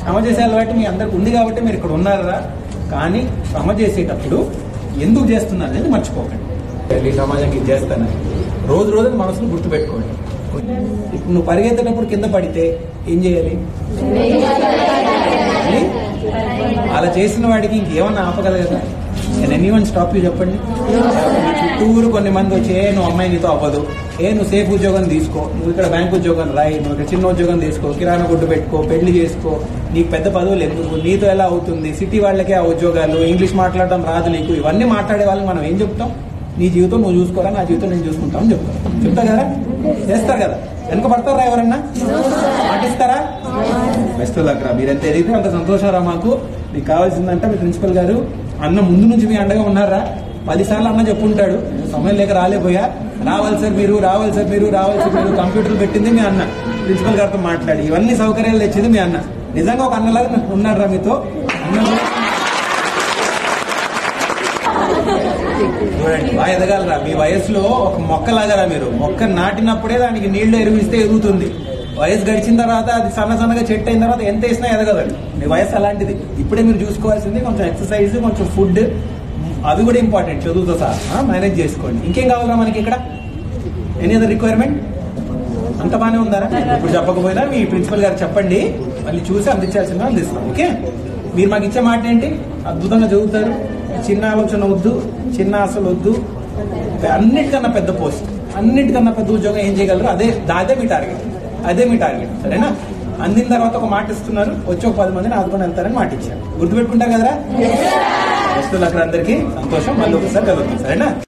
శ్రమ చేసే అలవాటు మీ అందరికి ఉంది కాబట్టి మీరు ఇక్కడ ఉన్నారా. కానీ శ్రమ చేసేటప్పుడు ఎందుకు చేస్తున్నారు అనేది మర్చిపోకండి. ఈ సమాజానికి ఇది చేస్తానని రోజు రోజు మనసును గుర్తుపెట్టుకోండి. ఇప్పుడు నువ్వు పరిగెత్తేటప్పుడు కింద పడితే ఏం చేయాలి? అలా చేసిన వాడికి ఇంకేమన్నా ఆపగలగదా? నేను ఎనీవన్ స్టాప్ యూ చెప్పండి. చుట్టూరు కొన్ని మంది వచ్చి నువ్వు అమ్మాయి నీతో అవ్వదు, నువ్వు సేఫ్ ఉద్యోగం తీసుకో, నువ్వు ఇక్కడ బ్యాంక్ ఉద్యోగం రాయి, నువ్వు ఇక్కడ చిన్న ఉద్యోగం తీసుకో, కిరాణా కొట్టు పెట్టుకో, పెళ్లి చేసుకో, నీకు పెద్ద పదవులు ఎందుకు, నీతో ఎలా అవుతుంది, సిటీ వాళ్ళకే ఆ ఉద్యోగాలు, ఇంగ్లీష్ మాట్లాడడం రాదు నీకు, ఇవన్నీ మాట్లాడే వాళ్ళకి మనం ఏం చెప్తాం? నీ జీవితం నువ్వు చూసుకోరా, నా జీవితం నేను చూసుకుంటామని చెప్తా కదా. చేస్తారు కదా. వెనక పడతారా ఎవరన్నా? పాటిస్తారా? బెస్ట్ లక్ రా. మీరు ఎంత ఎదిగితే అంత సంతోషం రా. మాకు మీకు కావాల్సిందంటే మీ ప్రిన్సిపల్ గారు అన్న ముందు నుంచి మీ అండగా ఉన్నారా? 10 సార్లు అన్న చెప్పుంటాడు, సమయం లేక రాలేపోయా, రావాలి సార్ మీరు, రావాలి సార్ మీరు, రావాలి సార్ మీరు. కంప్యూటర్లు పెట్టింది మీ అన్న, ప్రిన్సిపల్ గారితో మాట్లాడి ఇవన్నీ సౌకర్యాలు తెచ్చింది మీ అన్న. నిజంగా ఒక అన్నలాగా ఉన్నాడు రా మీతో. చూడండి బాగా ఎదగాలరా. మీ వయసులో ఒక మొక్కలాగారా మీరు. మొక్క నాటినప్పుడే దానికి నీళ్లు ఎరువిస్తే ఎదుగుతుంది. వయసు గడిచిన తర్వాత అది సన్నగా చెట్టు అయిన తర్వాత ఎంత వేసినా ఎదగదండి. మీ వయసు అలాంటిది. ఇప్పుడే మీరు చూసుకోవాల్సింది కొంచెం ఎక్సర్సైజ్, కొంచెం ఫుడ్, అవి కూడా ఇంపార్టెంట్. చదువుతో సహా మేనేజ్ చేసుకోండి. ఇంకేం కావాలరా మనకి ఇక్కడ? Any other requirement? అంత బాగానే ఉందారా? ఇప్పుడు చెప్పకపోయినా మీ ప్రిన్సిపల్ గారు చెప్పండి, మళ్ళీ చూసి అందించాల్సిందిగా అందిస్తాం. ఓకే? మీరు మాకు ఇచ్చే మాట ఏంటి? అద్భుతంగా చదువుతారు, చిన్న ఆలోచన వద్దు, చిన్న ఆశలు వద్దు, అన్నిటికన్నా పెద్ద పోస్ట్, అన్నిటికన్నా పెద్ద ఉద్యోగం ఏం చేయగలరు, అదే మీ టార్గెట్. అదే మీ టార్గెట్. సరేనా? అందిన తర్వాత ఒక మాట ఇస్తున్నారు, వచ్చి ఒక 10 మందిని ఆదుకొని వెళ్తారని మాట ఇచ్చారు. గుర్తుపెట్టుకుంటారు కదరా? వస్తువులు అక్కడ అందరికీ సంతోషం. మళ్ళీ ఒకసారి కలుగుతుంది. సరేనా?